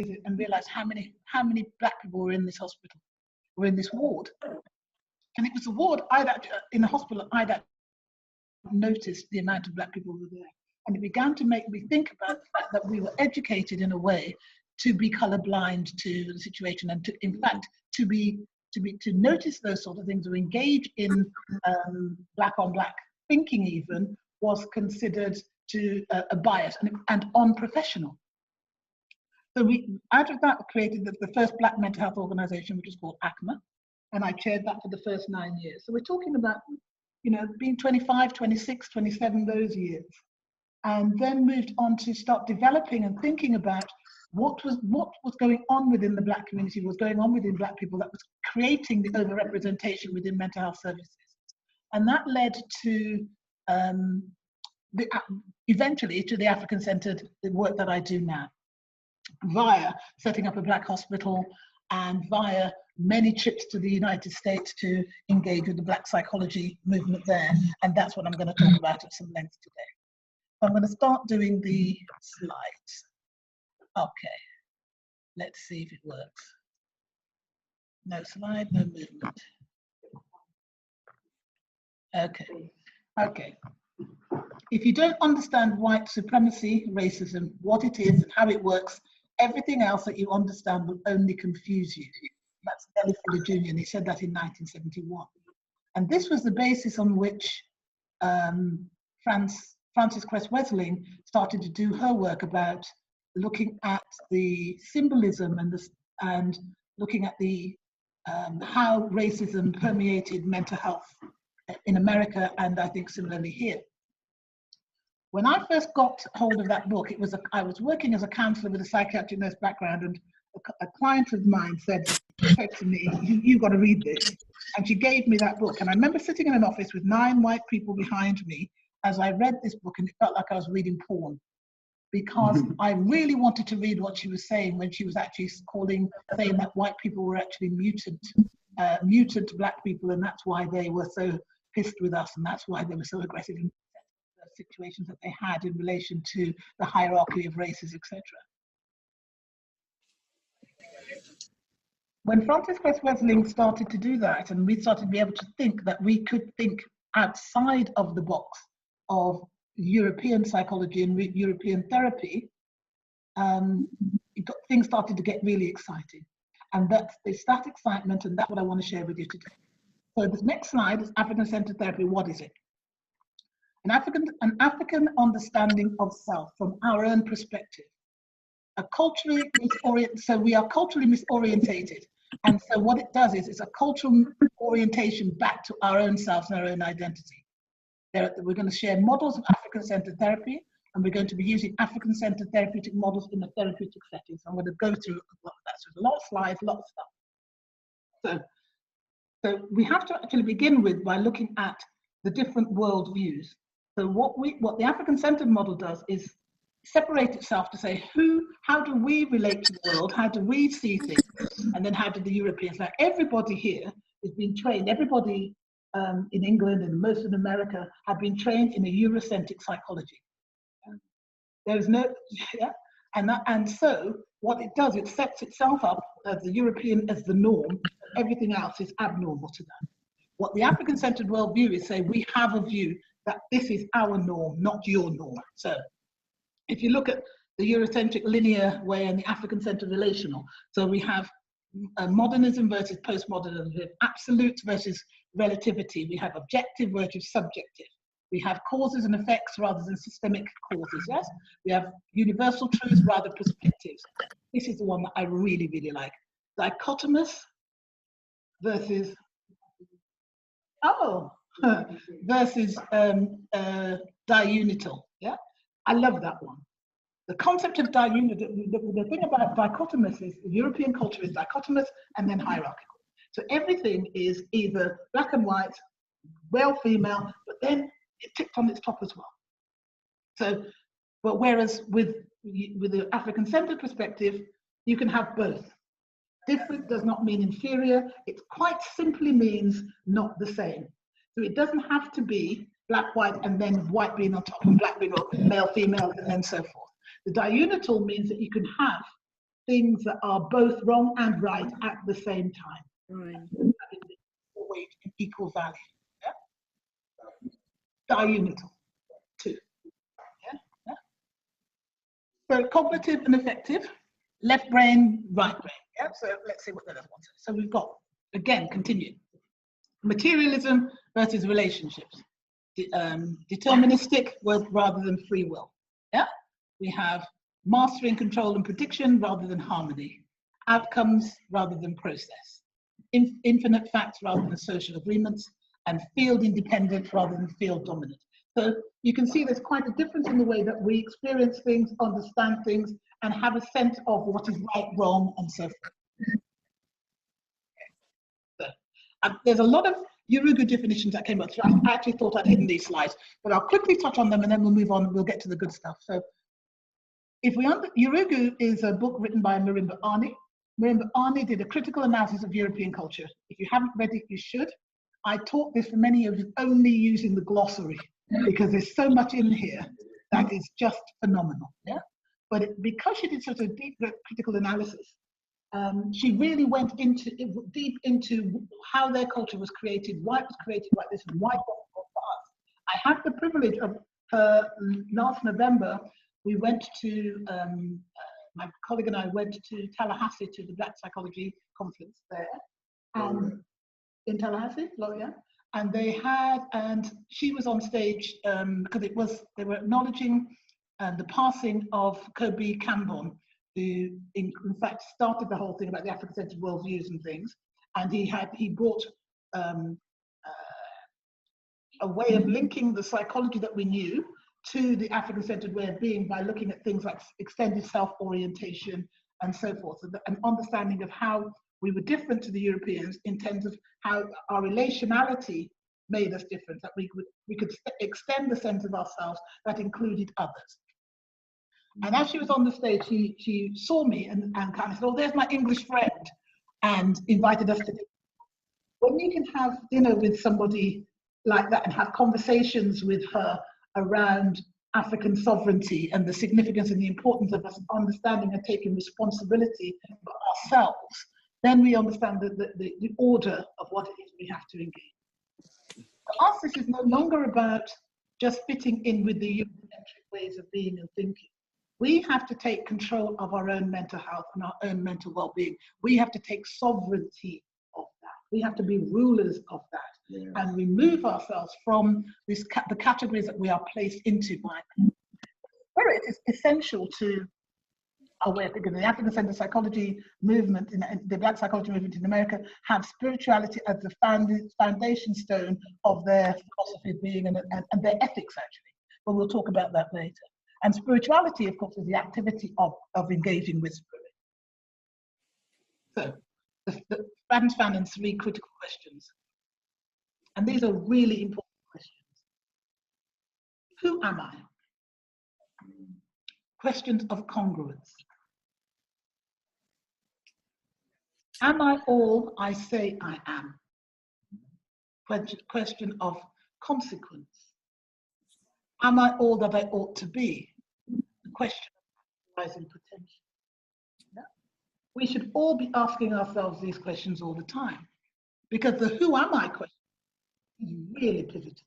visit and realized how many black people were in this hospital, were in this ward. And it was a ward in the hospital I'd noticed the amount of black people were there. And it began to make me think about the fact that we were educated in a way to be colorblind to the situation, and to, in fact, to notice those sort of things, or engage in black on black thinking even, was considered to a bias and unprofessional. So we, out of that, created the first black mental health organization, which was called ACMA, and I chaired that for the first 9 years. So we're talking about, you know, being 25, 26, 27, those years, and then moved on to start developing and thinking about what was going on within the black community, what was going on within black people that was creating the overrepresentation within mental health services. And that led to eventually to the African-centered work that I do now, via setting up a black hospital and via many trips to the United States to engage with the black psychology movement there. And that's what I'm going to talk about at some length today. So I'm going to start doing the slides. Okay, let's see if it works. No slide, no movement. Okay. If you don't understand white supremacy, racism, what it is and how it works, everything else that you understand will only confuse you. That's Nellie Fuller Jr., and he said that in 1971. And this was the basis on which Frances Cress Wesseling started to do her work about looking at the symbolism and looking at the how racism permeated mental health in America, and I think similarly here. When I first got hold of that book, I was working as a counselor with a psychiatric nurse background, and a client of mine said to me, you've got to read this. And she gave me that book. And I remember sitting in an office with 9 white people behind me as I read this book, and it felt like I was reading porn, because I really wanted to read what she was saying when she was actually saying that white people were actually mutant black people, and that's why they were so pissed with us, and that's why they were so aggressive in the situations that they had in relation to the hierarchy of races, etc. When Frances Cress Wesseling started to do that, and we started to be able to think that we could think outside of the box of European psychology and European therapy, things started to get really exciting. And it's that excitement, and that's what I want to share with you today. So this next slide is African-centered therapy. What is it? An African understanding of self from our own perspective. So we are culturally misorientated. And so what it does is it's a cultural orientation back to our own selves and our own identity. We're going to share models of African-centered therapy, and we're going to be using African-centered therapeutic models in the therapeutic settings. I'm going to go through a lot of that. So there's a lot of slides, a lot of stuff. So we have to actually begin by looking at the different worldviews. So what the African-centered model does is separate itself to say, how do we relate to the world? How do we see things? And then how do the Europeans? Like, everybody here is being trained, everybody in England and most of America have been trained in a Eurocentric psychology. There's no, and so what it does, it sets itself up as the European as the norm. Everything else is abnormal to that. What the African-centered worldview is, say, we have a view that this is our norm, not your norm. So if you look at the Eurocentric linear way and the African-centered relational, so we have modernism versus postmodernism, we have absolute versus relativity, we have objective versus subjective, we have causes and effects rather than systemic causes, yes? We have universal truths rather perspectives. This is the one that I really, really like. Dichotomous versus, versus diunital, yeah? I love that one. The concept of diunital, the thing about dichotomous is European culture is dichotomous and then hierarchical. So everything is either black and white, male, female, but then it ticked on its top as well. So, but whereas with the African-centered perspective, you can have both. Different does not mean inferior. It quite simply means not the same. So it doesn't have to be black, white, and then white being on top and black being on male, female, and then so forth. The diunital means that you can have things that are both wrong and right at the same time. Right. Weight in equal value. Yeah? Diunital, too. Yeah? Yeah? So cognitive and affective, left brain, right brain. Yeah? So let's see what the other one says. So we've got, again, continue. Materialism versus relationships. Deterministic rather than free will. Yeah? We have mastery and control and prediction rather than harmony. Outcomes rather than process. Infinite facts rather than social agreements, and field independent rather than field dominant. So you can see there's quite a difference in the way that we experience things, understand things, and have a sense of what is right, wrong, and so forth. So, there's a lot of Yurugu definitions that came up. So I actually thought I'd hidden these slides, but I'll quickly touch on them and then we'll move on and we'll get to the good stuff. So if we Yurugu is a book written by Marimba Ani. Marimba Ani did a critical analysis of European culture. If you haven't read it, you should. I taught this for many years only using the glossary because there's so much in here that is just phenomenal. Yeah, but because she did such a deep critical analysis, she really went deep into how their culture was created, why it was created like this, and why it was for us. I had the privilege of last November. We went to my colleague and I went to Tallahassee to the Black Psychology Conference there, and in Tallahassee, Florida, and she was on stage because they were acknowledging the passing of Kobe Cambon, who in fact started the whole thing about the African-centered worldviews and things, and he brought a way of linking the psychology that we knew to the African-centered way of being by looking at things like extended self-orientation and so forth, so an understanding of how we were different to the Europeans in terms of how our relationality made us different, that we could extend the sense of ourselves that included others. And as she was on the stage, she saw me and kind of said, "Oh, there's my English friend," and invited us to dinner. When you can have dinner with somebody like that and have conversations with her around African sovereignty and the significance and the importance of us understanding and taking responsibility for ourselves, then we understand the order of what it is we have to engage. For us, this is no longer about just fitting in with the Eurocentric ways of being and thinking. We have to take control of our own mental health and our own mental well-being. We have to take sovereignty of that. We have to be rulers of that, and remove ourselves from the categories that we are placed into by them. Spirit is essential to our way of thinking. The African-centered psychology movement, the Black psychology movement in America, have spirituality as the foundation stone of their philosophy of being and their ethics, actually. But we'll talk about that later. And spirituality, of course, is the activity of engaging with spirit. So, the Fans found in 3 critical questions. And these are really important questions. Who am I? Questions of congruence. Am I all I say I am? Question of consequence. Am I all that I ought to be? The question of rising potential. Yeah? We should all be asking ourselves these questions all the time, because the who am I question is really pivotal.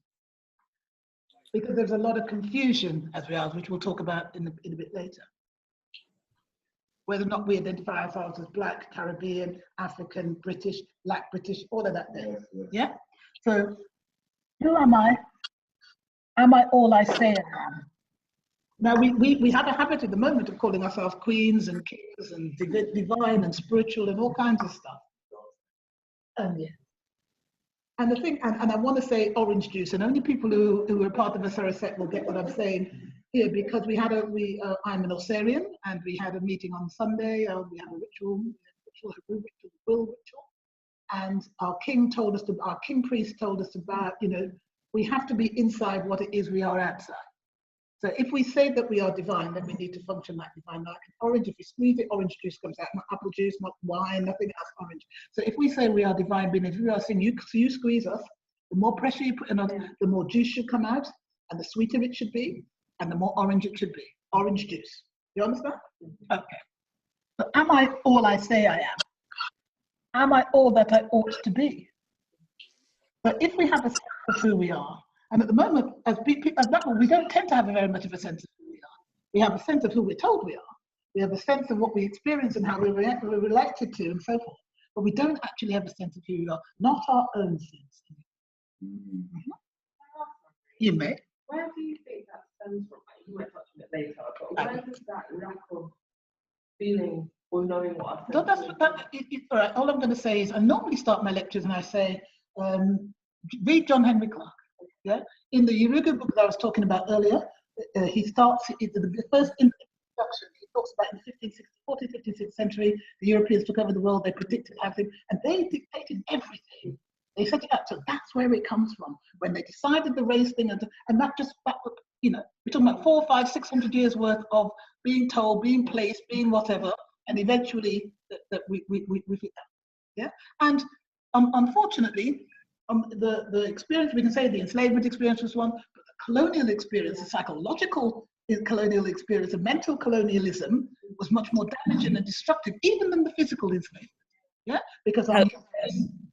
Because there's a lot of confusion, which we'll talk about in a bit later. Whether or not we identify ourselves as Black, Caribbean, African, British, Black British, all of that there. Yeah? So, who am I? Am I all I say I am? Now, we have a habit at the moment of calling ourselves queens and kings and divine and spiritual and all kinds of stuff. Yeah. And the thing, and I want to say orange juice, and only people who are part of a Saraset will get what I'm saying here, because I'm an Osirian, and we had a meeting on Sunday. We had a ritual, and our king priest told us about, we have to be inside what it is we are outside. So if we say that we are divine, then we need to function like divine. Like orange, if you squeeze it, orange juice comes out, not apple juice, not wine, nothing else, orange. So if we say we are divine beings, if we are saying you squeeze us, the more pressure you put in us, the more juice should come out, and the sweeter it should be, and the more orange it should be. Orange juice. You understand? Okay. But am I all I say I am? Am I all that I ought to be? But if we have a sense of who we are, and at the moment, as black people, we don't tend to have very much of a sense of who we are. We have a sense of who we're told we are. We have a sense of what we experience and how we're related to and so forth. But we don't actually have a sense of who we are, not our own sense. Mm-hmm. You may. Where do you think that stems from? You might touch on it later, but where does that lack of feeling or knowing what our all right, all I'm going to say is I normally start my lectures and I say, read John Henry Clark. Yeah? In the Urugu book that I was talking about earlier, he starts, the first introduction, he talks about in the 14th, 15th, 16th century, the Europeans took over the world, they predicted everything, and they dictated everything. They set it up, so that's where it comes from. When they decided the race thing, and that just, we're talking about 400, 500, 600 years worth of being told, being placed, being whatever, and eventually that we fit that. Yeah, and unfortunately, the experience, we can say the enslavement experience was one, but the colonial experience, the psychological colonial experience, the mental colonialism was much more damaging and destructive, even than the physical enslavement. Yeah, because our minds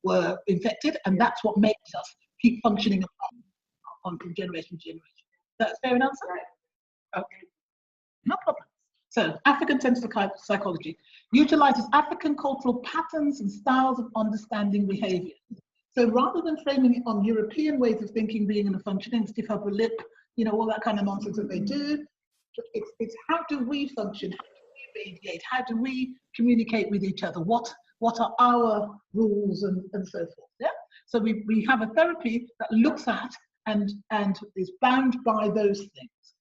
were infected, and that's what makes us keep functioning on from generation to generation. That's fair enough, answer? Right. Okay, no problem. So, African-centered psychology utilizes African cultural patterns and styles of understanding behavior. So, rather than framing it on European ways of thinking, being and functioning, stiff upper lip, all that kind of nonsense that they do, it's how do we function? How do we radiate? How do we communicate with each other? What are our rules and so forth? Yeah. So we have a therapy that looks at and is bound by those things.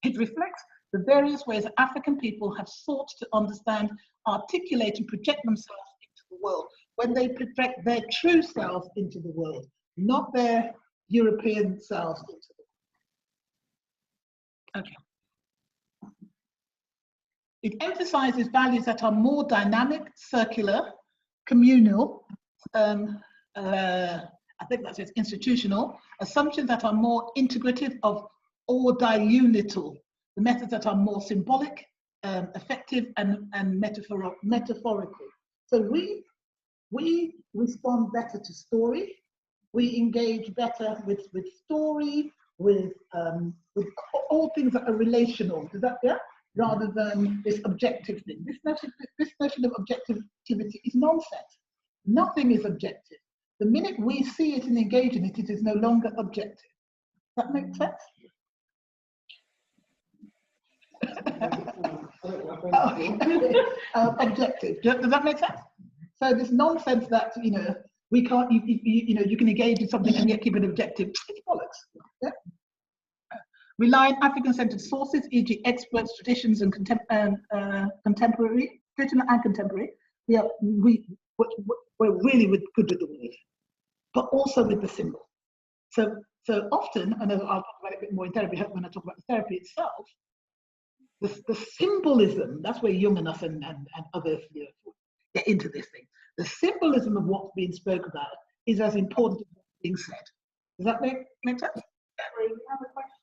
It reflects the various ways that African people have sought to understand, articulate, and project themselves into the world when they project their true selves into the world, not their European selves into the world. Okay. It emphasizes values that are more dynamic, circular, communal, I think that's it, institutional, assumptions that are more integrative or diunital, the methods that are more symbolic, effective, and metaphorical. So we respond better to story, we engage better with story, with all things that are relational. Does that, yeah? Rather than this objective thing. This notion of objectivity is nonsense. Nothing is objective. The minute we see it and engage in it, it is no longer objective. Does that make sense? Objective. Does that make sense? So this nonsense that we can't, you can engage in something and yet keep it objective. It's bollocks. Yeah? Rely on African-centered sources, e.g., experts, traditions, and contemporary. Traditional and contemporary. We're really good with the word, but also with the symbol. So often, and I'll talk about it a bit more in therapy when I talk about the therapy itself. The symbolism, that's where Jung and us and others get into this thing. The symbolism of what's being spoke about is as important as what's being said. Does that make sense? Sorry, we have a question.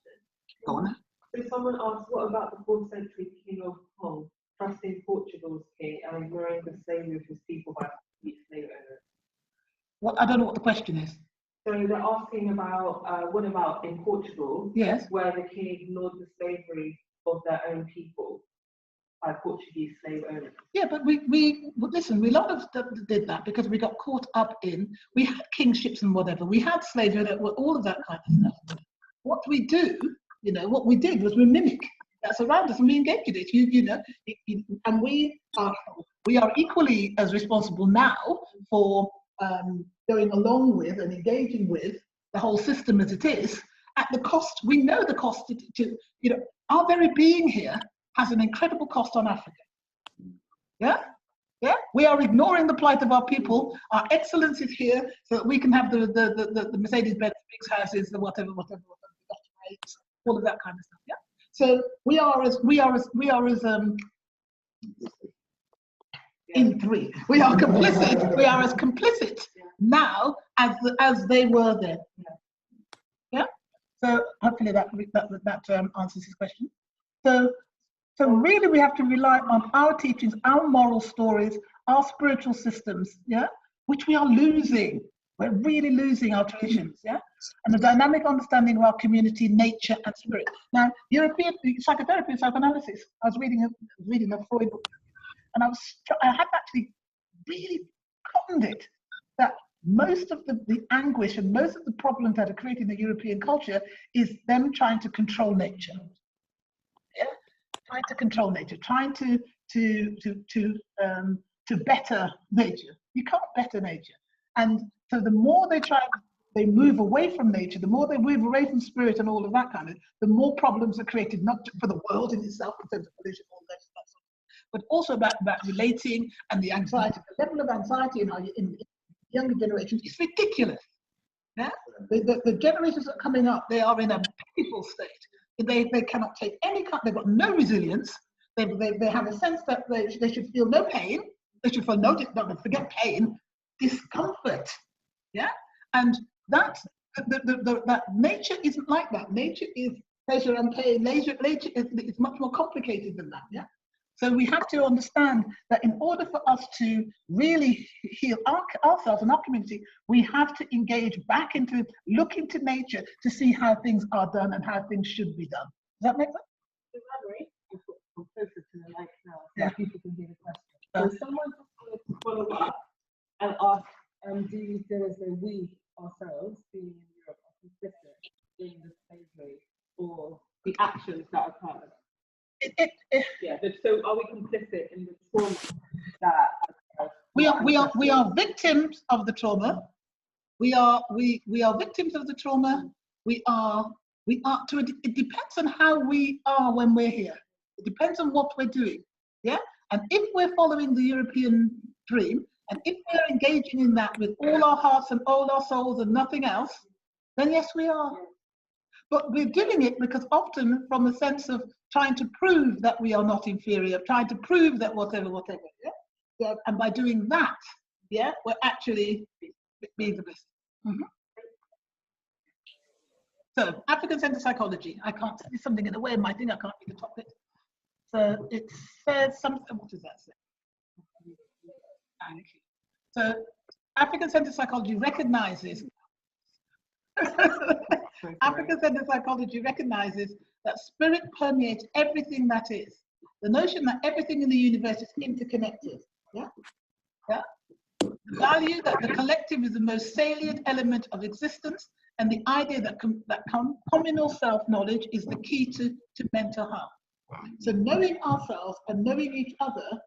Go on. So someone asked, what about the 4th century king of Kong, trusting Portugal's king and ignoring the slavery of his people by slave owners? Well, I don't know what the question is. So they're asking about, what about in Portugal, yes, where the king ignored the slavery of their own people by Portuguese slave owners? Yeah, but we listen, we a lot of did that because we got caught up in, we had kingships and whatever, we had slavery, all of that kind of stuff. What we do, what we did was we mimic that's around us and we engage in it, and we are equally as responsible now for going along with and engaging with the whole system as it is at the cost. We know the cost to our very being here has an incredible cost on Africa. Yeah, we are ignoring the plight of our people. Our excellence is here so that we can have the Mercedes-Benz big houses, the whatever, all of that kind of stuff. Yeah. So we are as in three. We are complicit. We are as complicit now as they were then. Yeah. So hopefully that answers his question. So So really we have to rely on our teachings, our moral stories, our spiritual systems, yeah, which we are losing. We're really losing our traditions, yeah, and the dynamic understanding of our community, nature, and spirit. Now, European psychotherapy and psychoanalysis. I was reading a Freud book, and I had actually really cottoned it that most of the anguish and most of the problems that are creating the European culture is them trying to control nature. Yeah, trying to control nature, trying to better nature. You can't better nature, and so the more they move away from nature, the more they move away from spirit and all of that kind of, the more problems are created, not for the world in itself in terms of pollution, all that stuff, but also about relating and the anxiety. The level of anxiety in younger generations is ridiculous. Yeah? The generations that are coming up, they are in a pitiful state. They cannot take any kind, they've got no resilience. They have a sense that they should feel no pain. They should feel don't forget pain, discomfort. Yeah, and that nature isn't like that. Nature is pleasure and pain. Nature is much more complicated than that. Yeah, so we have to understand that in order for us to really heal ourselves and our community, we have to engage back into look into nature to see how things are done and how things should be done. Does that make sense? Rameri, I'm closer to the mic now, so people can hear the question. So someone just wanted to follow up and ask, do you feel as though we ourselves, being in Europe, are complicit in the slavery or the actions that occurred? So are we complicit in the trauma that occurred? We are victims of the trauma. We are victims of the trauma. It depends on how we are when we're here. It depends on what we're doing. Yeah. And if we're following the European dream, and if we're engaging in that with all our hearts and all our souls and nothing else, then yes, we are. But we're doing it because often from a sense of trying to prove that we are not inferior, trying to prove that whatever, yeah? Yeah, and by doing that, yeah, we're actually being the best. Mm-hmm. So, African-centered psychology. I can't, there's something in the way of my thing, I can't read the topic. So, it says something, what does that say? Thank you. So, African-centered psychology recognizes African-centered psychology recognizes that spirit permeates everything that is. The notion that everything in the universe is interconnected. Yeah? Yeah? The value that the collective is the most salient element of existence, and the idea that communal self-knowledge is the key to mental health. So knowing ourselves and knowing each other,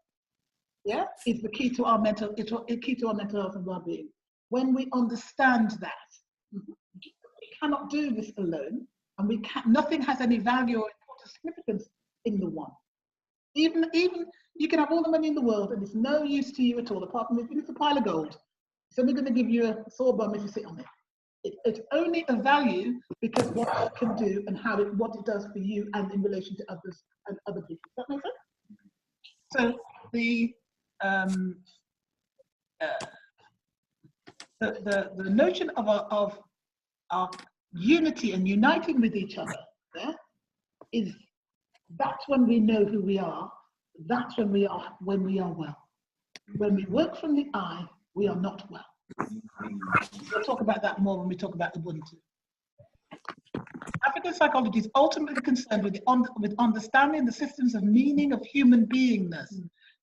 yeah, is the key to our mental health and well-being. When we understand that, we cannot do this alone, and nothing has any value or important significance in the one. Even you can have all the money in the world and it's no use to you at all, apart from if it's a pile of gold. It's only going to give you a sore bum if you sit on it. It's only a value because what it can do and what it does for you and in relation to others and other people. Does that make sense? So the notion of our unity and uniting with each other, yeah, that's when we know who we are. That's when we are well. When we work from the I, we are not well. We'll talk about that more when we talk about Ubuntu. African psychology is ultimately concerned with understanding the systems of meaning of human beingness,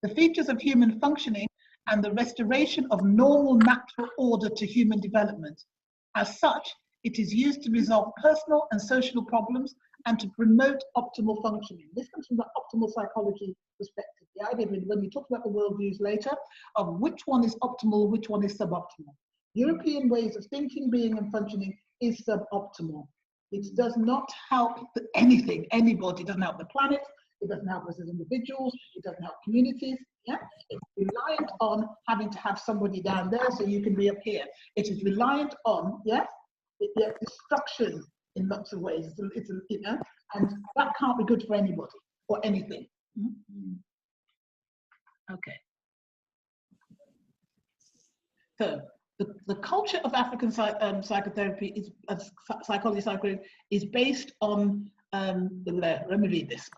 the features of human functioning, and the restoration of normal natural order to human development. As such, it is used to resolve personal and social problems and to promote optimal functioning. This comes from the optimal psychology perspective. The idea when we talk about the worldviews later, of which one is optimal, which one is suboptimal. European ways of thinking, being, and functioning is suboptimal. It does not help anybody. It doesn't help the planet. It doesn't help us as individuals. It doesn't help communities. Yeah, it's reliant on having to have somebody down there so you can be up here. It is reliant on destruction in lots of ways. It's and that can't be good for anybody or anything. Okay. So the culture of African psychotherapy psychology is based on. Let me read this.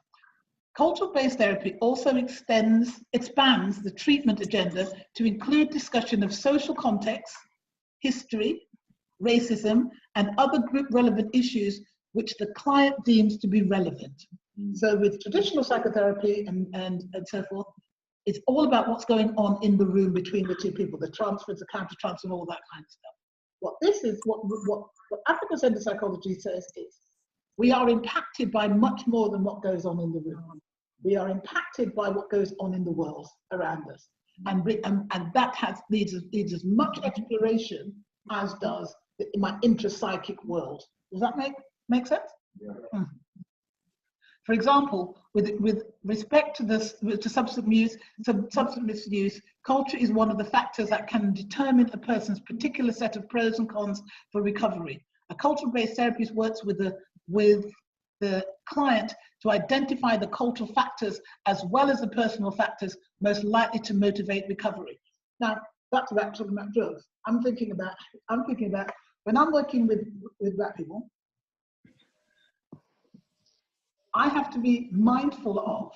Cultural-based therapy also expands the treatment agenda to include discussion of social context, history, racism, and other group relevant issues which the client deems to be relevant. So with traditional psychotherapy and so forth, it's all about what's going on in the room between the two people, the transfers, the counter-transfers, and all that kind of stuff. What African-centered psychology says is, we are impacted by much more than what goes on in the room. We are impacted by what goes on in the world around us. And that needs as much exploration as does my intrapsychic world. Does that make sense? Yeah. For example, with respect to substance misuse, culture is one of the factors that can determine a person's particular set of pros and cons for recovery. A cultural-based therapist works with the client to identify the cultural factors as well as the personal factors most likely to motivate recovery. Now, that's about talking about drugs. I'm thinking about when I'm working with Black people, I have to be mindful of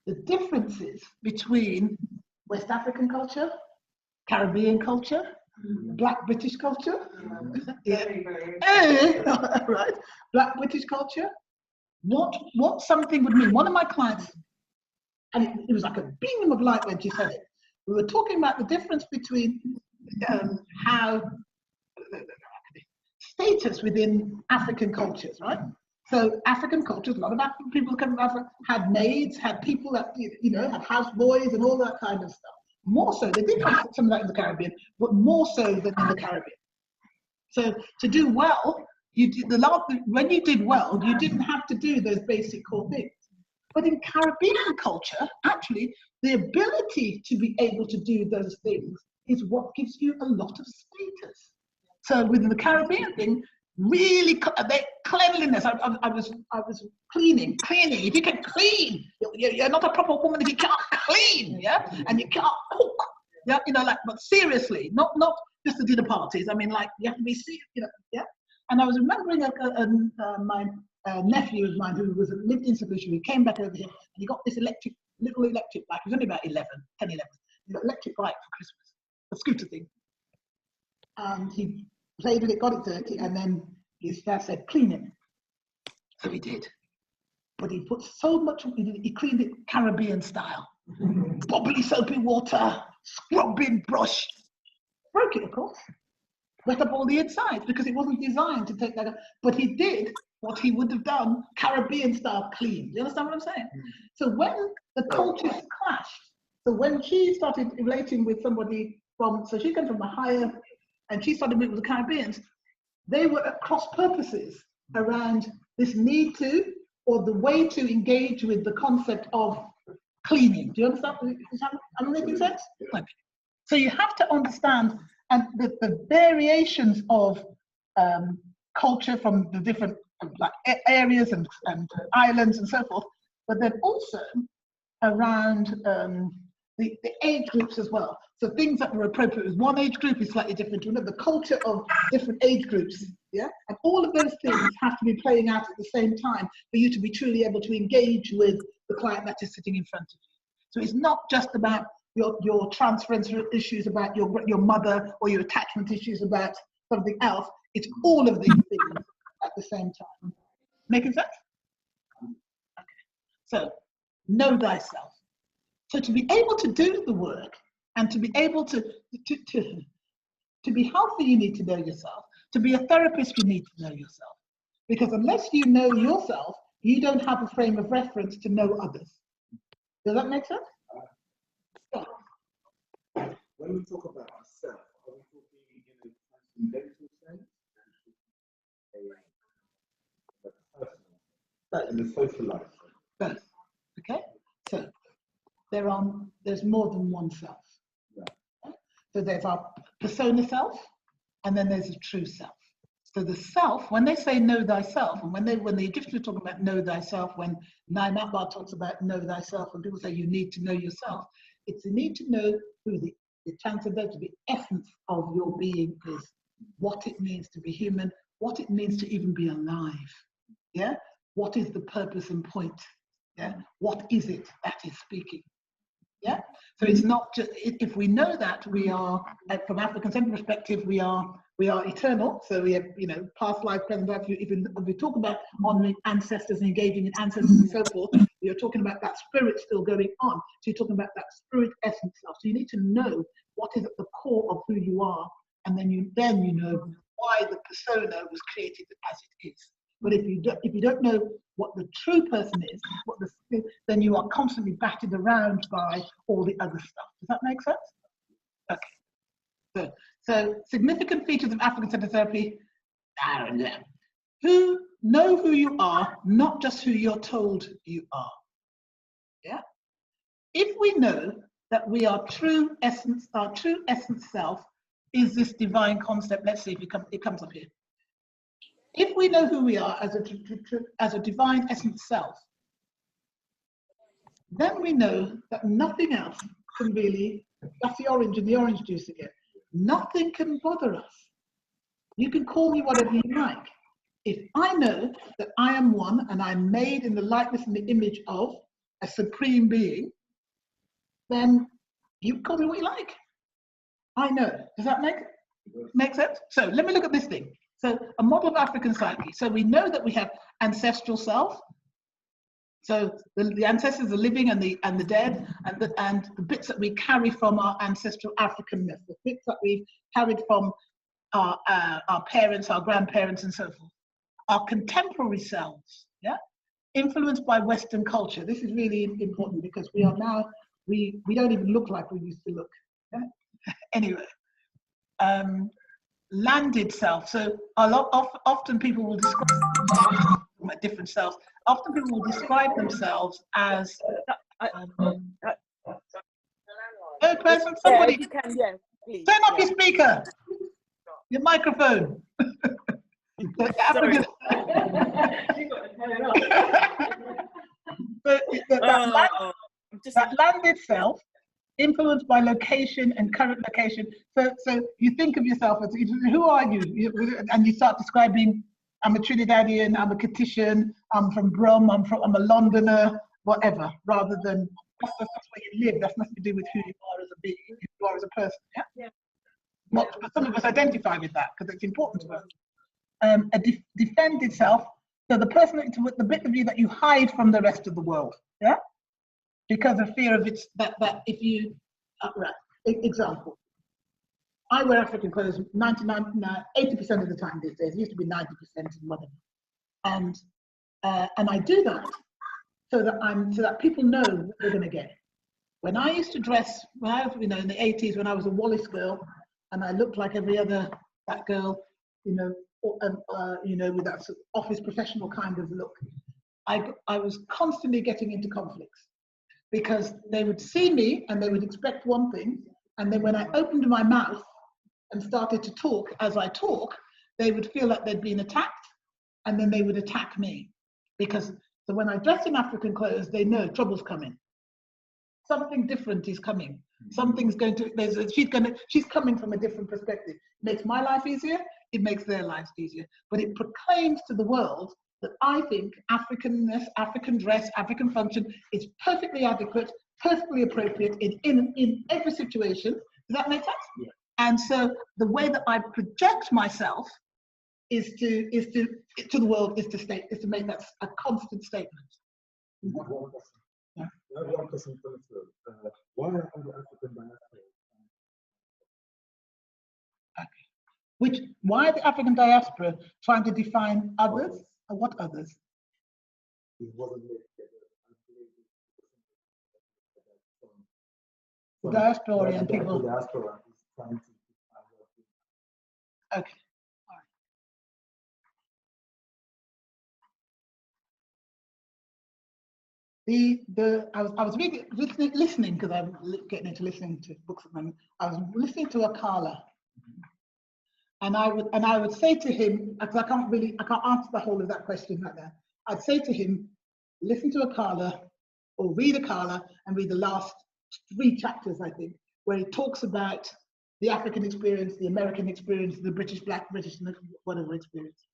the differences between West African culture, Caribbean culture, Black British culture, right? Black British culture. What something would mean. One of my clients, and it was like a beam of light when she said it. We were talking about the difference between how status within African cultures, right? So African cultures, a lot of African people who come from Africa had maids, had people that had houseboys and all that kind of stuff. More so, they did have some of that in the Caribbean, but more so than in the Caribbean. So to do well, when you did well, you didn't have to do those basic core things. But in Caribbean culture, actually, the ability to be able to do those things is what gives you a lot of status. So within the Caribbean thing, really, cleanliness. I was cleaning. If you can clean, you're not a proper woman if you can't clean, yeah, and you can't cook, yeah, but seriously, not just the dinner parties. I mean, like you have to be serious, yeah. And I was remembering my nephew of mine who lived in St. Lucia. He came back over here and he got this little electric bike. He was only about 10, 11. He got an electric bike for Christmas, a scooter thing, and he played with it, got it dirty, and then his dad said, clean it. So he did. But he put so much, he cleaned it Caribbean style. Bubbly soapy water, scrubbing brush. Broke it, of course. Wet up all the insides because it wasn't designed to take that. But he did what he would have done Caribbean style clean. Do you understand what I'm saying? So when the cultures clashed, so when she started relating with somebody so she came from a higher, and she started meeting with the Caribbeans, they were at cross purposes around this need to, or the way to engage with the concept of cleaning. Do you understand? Am I making sense? Okay. So you have to understand and the variations of culture from the different areas and islands and so forth, but then also around the age groups as well. So things that were appropriate with one age group is slightly different to another. The culture of different age groups, yeah? And all of those things have to be playing out at the same time for you to be truly able to engage with the client that is sitting in front of you. So it's not just about your transference issues about your mother or your attachment issues about something else. It's all of these things at the same time. Making sense? Okay. So, know thyself. So to be able to do the work and to be able to be healthy, you need to know yourself. To be a therapist, you need to know yourself. Because unless you know yourself, you don't have a frame of reference to know others. Does that make sense? Yeah. When we talk about ourselves, are we talking in a transcendental sense? A personal, in the social life? Both. Okay? So there's more than one self. Yeah. So there's our persona self, and then there's a true self. So the self, when they say know thyself, and when the Egyptians are talking about know thyself, when Naim Akbar talks about know thyself, and people say you need to know yourself, it's the need to know who the transcendental, the essence of your being is, what it means to be human, what it means to even be alive. Yeah? what is the purpose and point? Yeah, what is it that is speaking? Yeah, so it's not just, if we know that we are, from African-centered perspective, we are eternal. So we have, past life, present life. If we talk about honoring ancestors, engaging in ancestors and so forth, you're talking about that spirit still going on. So you're talking about that spirit essence self. So you need to know what is at the core of who you are, and then you know why the persona was created as it is. But if you don't know what the true person is, then you are constantly battered around by all the other stuff. Does that make sense? Okay. So significant features of African-centered therapy. Know who you are, not just who you're told you are. Yeah. If we know that we are true essence, our true essence self is this divine concept. Let's see if it comes up here. If we know who we are as a divine essence self, then we know that nothing else can really, that's the orange and the orange juice again, nothing can bother us. You can call me whatever you like. If I know that I am one and I'm made in the likeness and the image of a supreme being, then you can call me what you like. I know. Does that make sense? So let me look at this thing. So a model of African psyche. So we know that we have ancestral self. So the ancestors, the living and the dead, and the bits that we carry from our ancestral Africanness, the bits that we've carried from our parents, our grandparents, and so forth. Our contemporary selves, yeah, influenced by Western culture. This is really important because we are now, we don't even look like we used to look. Yeah? Anyway. Landed self. So often people will describe different selves. Often people will describe themselves as third person. Somebody, yeah, you can, yeah, please. Turn up your speaker, your microphone. That landed self, influenced by location and current location. So you think of yourself as, who are you? And you start describing, I'm a Trinidadian, I'm a Catitian, I'm from Brum, I'm a Londoner, whatever, rather than that's where you live. That's nothing to do with who you are as a being, who you are as a person. Yeah. But some of us identify with that because it's important to us. Defended self. So the person, the bit of you that you hide from the rest of the world. Yeah. Because of fear of that if you, right, example, I wear African clothes 80% of the time these days. It used to be 90% and whatever, and I do that so that people know what they're going to get. When I used to dress, in the 80s, when I was a Wallace girl, and I looked like every other that girl, with that sort of office professional kind of look, I was constantly getting into conflicts. Because they would see me and they would expect one thing, and then when I opened my mouth and started to talk as I talk, they would feel like they'd been attacked, and then they would attack me. So when I dress in African clothes, they know trouble's coming. Something different is coming. Something's going to, she's coming from a different perspective. It makes my life easier, it makes their lives easier. But it proclaims to the world that I think Africanness, African dress, African function is perfectly adequate, perfectly appropriate in every situation. Does that make sense? Yeah. And so the way that I project myself is to the world is to make that a constant statement. One question. Yeah. One question for the why are the African diaspora? Okay. Why are the African diaspora trying to define others? Or what others? It wasn't the diaspora and people. The diaspora is trying to okay. All right. I was really listening because I'm getting into listening to books at the moment. I was listening to Akala. And I would say to him, because I can't answer the whole of that question right now. I'd say to him, listen to Akala or read Akala and read the last 3 chapters, I think, where he talks about the African experience, the American experience, the British, Black, British, whatever experience.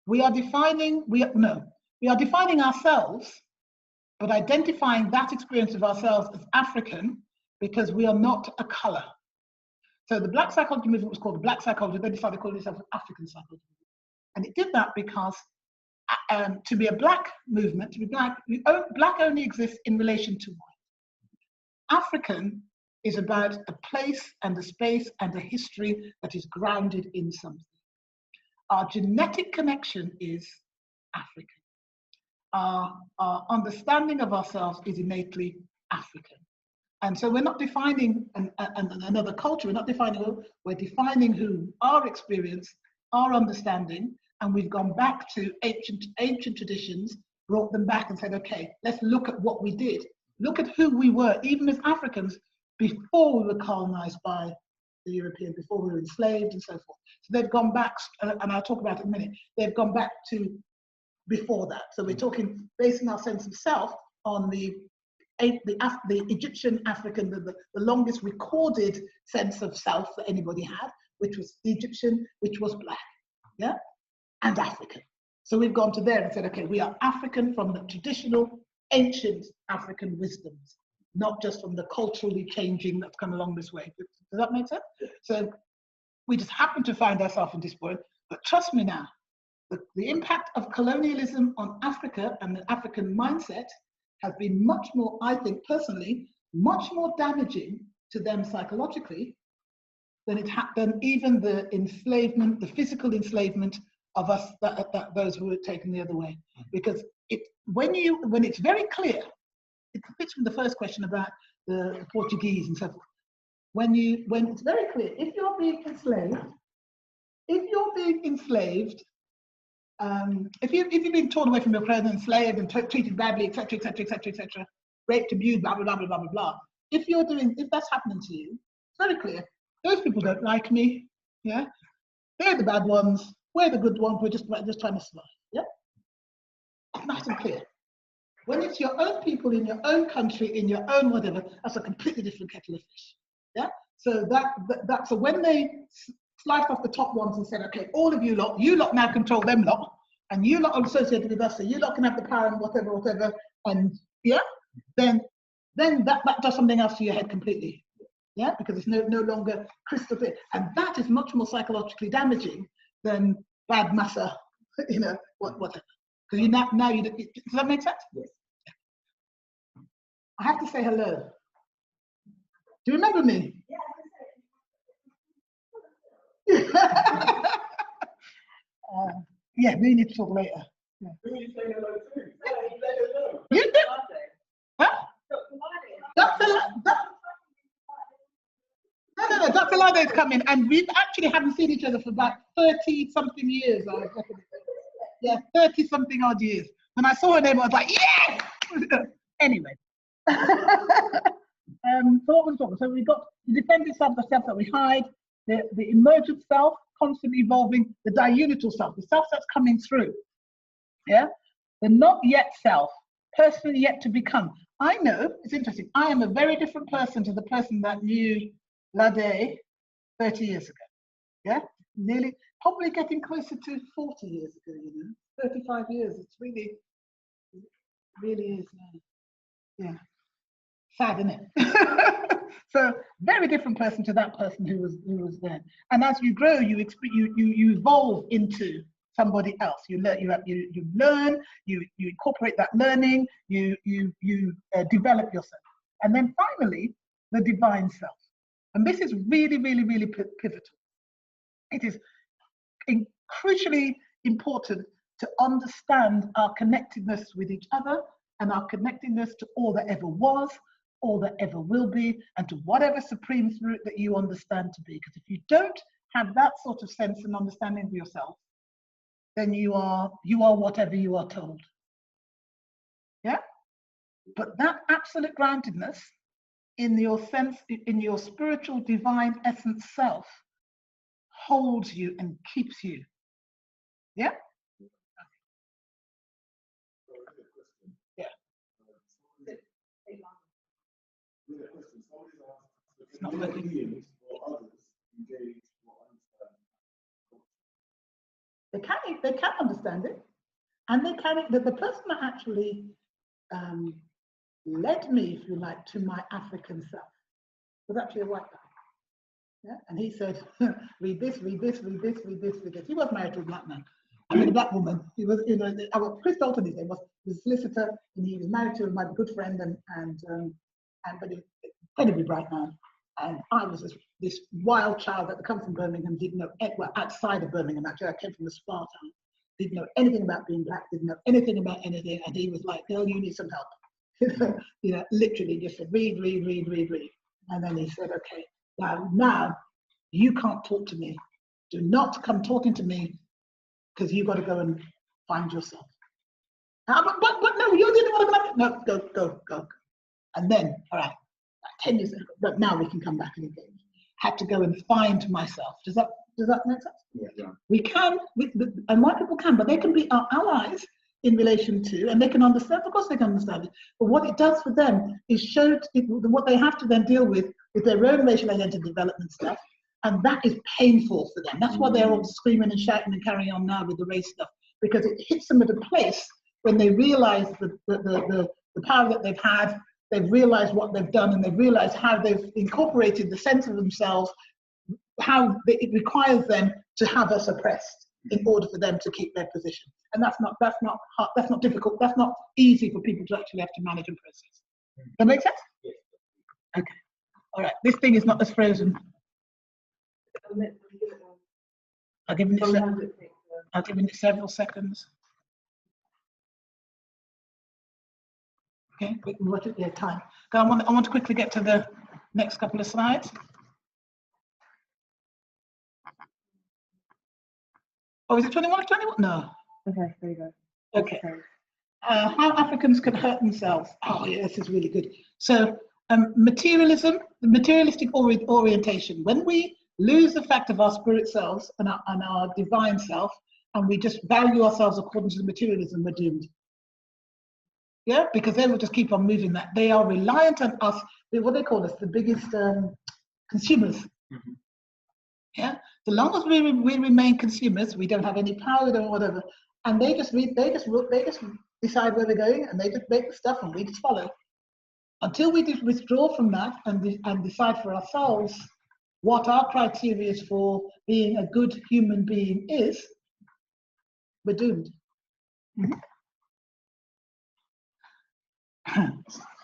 We are We are defining ourselves, but identifying that experience of ourselves as African because we are not a color. So the Black psychology movement was called the Black psychology. They decided to call itself African psychology. And it did that because to be a Black movement, to be Black, Black only exists in relation to white. African is about a place and a space and a history that is grounded in something. Our genetic connection is African. Our understanding of ourselves is innately African. And so we're not defining another culture, we're not defining who, we're defining who, our experience, our understanding, and we've gone back to ancient traditions, brought them back and said, okay, let's look at what we did. Look at who we were, even as Africans, before we were colonized by the Europeans, before we were enslaved and so forth. So they've gone back, and I'll talk about it in a minute, they've gone back to before that. So we're talking, basing our sense of self on the Egyptian African, the longest recorded sense of self that anybody had, which was the Egyptian, which was Black, yeah, and African. So we've gone to there and said, okay, we are African from the traditional, ancient African wisdoms, not just from the culturally changing that's come along this way. Does that make sense? So we just happen to find ourselves in this point, but trust me now, the impact of colonialism on Africa and the African mindset has been much more, I think personally, much more damaging to them psychologically than even the enslavement, the physical enslavement of us, those who were taken the other way. Because when it's very clear, it fits with the first question about the Portuguese and so forth. When it's very clear, if you're being enslaved, if you've been torn away from your parents, enslaved and treated badly, etc., etc., etc., etc., raped, abused, blah blah blah blah blah blah. If that's happening to you, it's very clear. Those people don't like me. Yeah, they're the bad ones. We're the good ones. We're just trying to survive. Yeah, nice and clear. When it's your own people in your own country, in your own whatever, that's a completely different kettle of fish. Yeah. So so when they sliced off the top ones and said, okay, all of you lot now control them lot, and you lot are associated with us, so you lot can have the power and whatever, and yeah, then that does something else to your head completely. Yeah, because it's no longer crystal clear. And that is much more psychologically damaging than bad massa, whatever. Because now you does that make sense? Yes. I have to say hello. Do you remember me? Yeah, we need to talk later. Yeah. Who are you saying hello to? You did? Huh? No, Dr. Lade is coming, and we actually haven't seen each other for about 30-something years. Yeah, 30-something odd years. When I saw her name, I was like, yes! Anyway. So what was talking? So we got the defended self, the self that we hide, the emergent self, constantly evolving, the diunital self, the self that's coming through. Yeah? The not yet self, person yet to become. I know, it's interesting, I am a very different person to the person that knew Lade 30 years ago. Yeah? Probably getting closer to 40 years ago, 35 years. It's really is. Yeah. Sad, isn't it? So very different person to that person who was then. And as you grow, you evolve into somebody else. You learn, you incorporate that learning, you develop yourself. And then finally, the divine self. And this is really, really, really pivotal. It is crucially important to understand our connectedness with each other and our connectedness to all that ever was, all that ever will be, and to whatever supreme spirit that you understand to be. Because if you don't have that sort of sense and understanding of yourself, then you are whatever you are told. Yeah? But that absolute groundedness in your sense, in your spiritual divine essence self, holds you and keeps you. Yeah? Yeah. It's not working. They can understand it. And they carried the person that actually led me, if you like, to my African self was actually a white guy. Yeah? And he said, read this, read this, read this, read this, read this. He was married to a black man. I mean, a black woman. He was, you know, Chris Dalton, his name was a solicitor, and he was married to my good friend, but he was incredibly bright man. And I was this wild child that had come from Birmingham, didn't know, well, outside of Birmingham, actually. I came from a spa town, didn't know anything about being black, didn't know anything about anything. And he was like, girl, you need some help. You know, literally just said, read, read, read, read, read. And then he said, okay, now you can't talk to me. Do not come talking to me, because you've got to go and find yourself. But no, you didn't want to go. No, go. And then, all right, 10 years ago, but now we can come back and engage. Had to go and find myself. Does that make sense? Yeah. We can, and white people can, but they can be our allies in relation to, and they can understand, of course they can understand it, but what it does for them is show what they have to then deal with their own racial identity development stuff, and that is painful for them. That's why they're all screaming and shouting and carrying on now with the race stuff, because it hits them at a place when they realize the power that they've had, they've realized what they've done, and they've realized how they've incorporated the sense of themselves, how it requires them to have us oppressed in order for them to keep their position. And that's not hard, that's not difficult, that's not easy for people to actually have to manage and process. That make sense? Yes. Okay. All right. This thing is not as frozen. I'll give it several seconds. Okay, we can watch it. Yeah, time. I want to quickly get to the next couple of slides. Oh, is it 21 or 21? No. Okay, there you go. Okay. How Africans can hurt themselves. Oh, yeah, this is really good. So, materialism, the materialistic orientation. When we lose the fact of our spirit selves and our divine self, and we just value ourselves according to the materialism, we're doomed. Yeah, because they will just keep on moving that. They are reliant on us. What they call us, the biggest consumers. Mm-hmm. Yeah, so long as we remain consumers, we don't have any power or whatever, and they just decide where they're going, and they just make the stuff, and we just follow. Until we just withdraw from that and decide for ourselves what our criteria is for being a good human being is, we're doomed. Mm-hmm.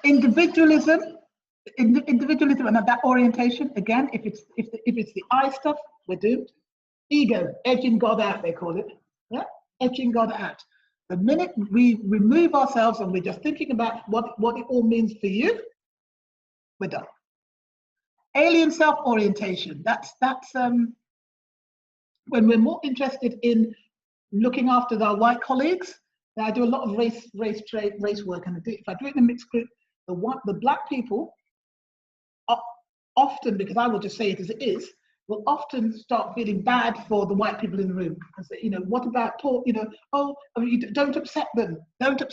Individualism and that orientation, again, if it's the I stuff, we're doomed. Ego, edging God out, they call it. Yeah, edging God out. The minute we remove ourselves and we're just thinking about what it all means for you, we're done. Alien self-orientation. That's when we're more interested in looking after our white colleagues. Now, I do a lot of race work, and if I do it in a mixed group, the black people often, because I will just say it as it is, will often start feeling bad for the white people in the room and say, you know, what about talk? You know, don't upset them, don't do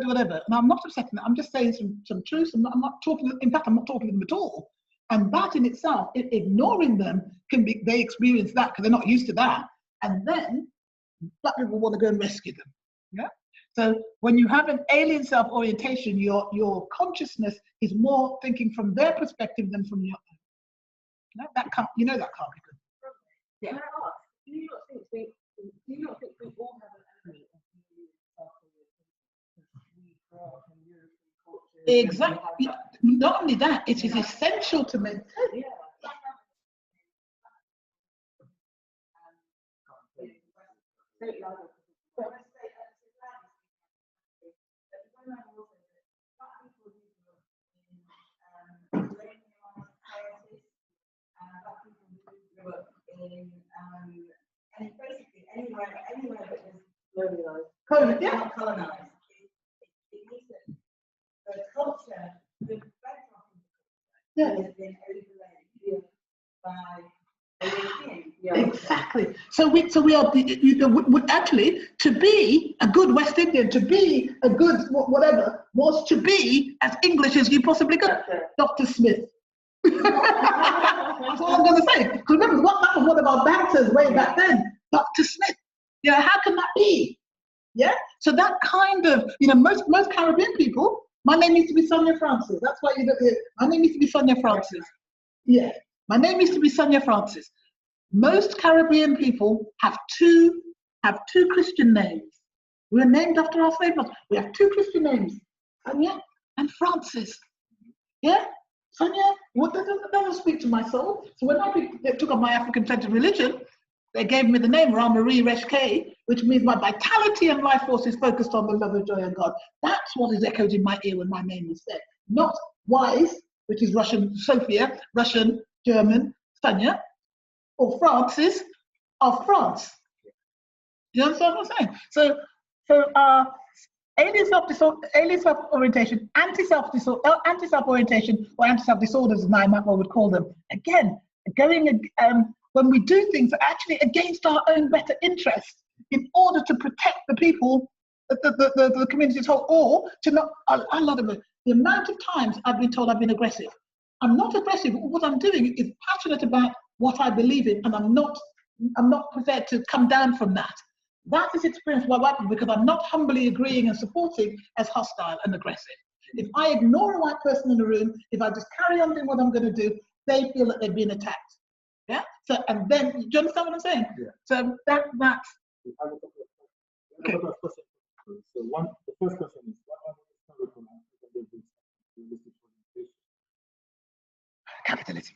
whatever. And I'm not upsetting them. I'm just saying some truths. I'm not talking. In fact, I'm not talking to them at all. And that in itself, ignoring them they experience that because they're not used to that. And then black people want to go and rescue them. Yeah. So when you have an alien self-orientation, your consciousness is more thinking from their perspective than from your own. No, that can't be good. Yeah. Can I ask, do you not think we all have an element of self-orientation? We grow up in European culture. Exactly. Not only that, it is essential to maintain. Yeah. And basically anywhere that is colonized, colonized. It means that the culture, the bedrock of the culture, has been overlaid by Europeans. Yeah. Exactly. So we are actually, to be a good West Indian, to be a good whatever, was to be as English as you possibly could. Dr. Smith. That's all I'm going to say. Because remember, that was one of our banters way back then. Dr. Smith. You know, how can that be? Yeah. So that kind of, most Caribbean people, my name used to be Sonia Francis. That's why my name used to be Sonia Francis. Yeah. My name used to be Sonia Francis. Most Caribbean people have two Christian names. We're named after our slave masters. We have two Christian names, Sonia and Francis. Yeah, Sonia, what doesn't speak to my soul. So when I took up my African-centered religion, they gave me the name Rameri Reshke, which means my vitality and life force is focused on the love of joy and God. That's what is echoed in my ear when my name is said. Not wise, which is Russian Sophia, Russian, German, Sonia, or Francis of France. You understand what I'm saying? So alien self-orientation, anti-self orientation, or anti-self disorders, as my mapper would call them. Again, when we do things actually against our own better interest in order to protect the people, the community as a whole, or to not. A lot of it. The amount of times I've been told I've been aggressive. I'm not aggressive. What I'm doing is passionate about what I believe in, and I'm not prepared to come down from that. That is experienced by white people because I'm not humbly agreeing and supporting as hostile and aggressive. If I ignore a white person in the room, if I just carry on doing what I'm going to do, they feel that they've been attacked. Yeah. So, and then, do you understand what I'm saying? Yeah. So that's. Okay. So the first question is, what are the historical and realistic orientation? Capitalism.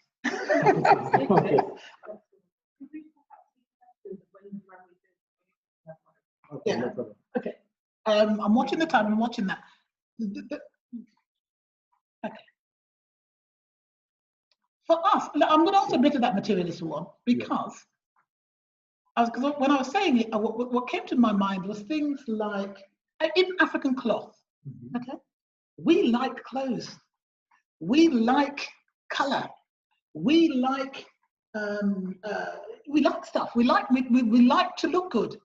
Okay. Yeah. No problem. Okay. I'm watching the time. I'm watching that. Okay. For us, I'm going to answer a bit of that materialist one because when I was saying it, what came to my mind was things like even African cloth. Mm-hmm. Okay. We like clothes. We like color. We like stuff. We like to look good.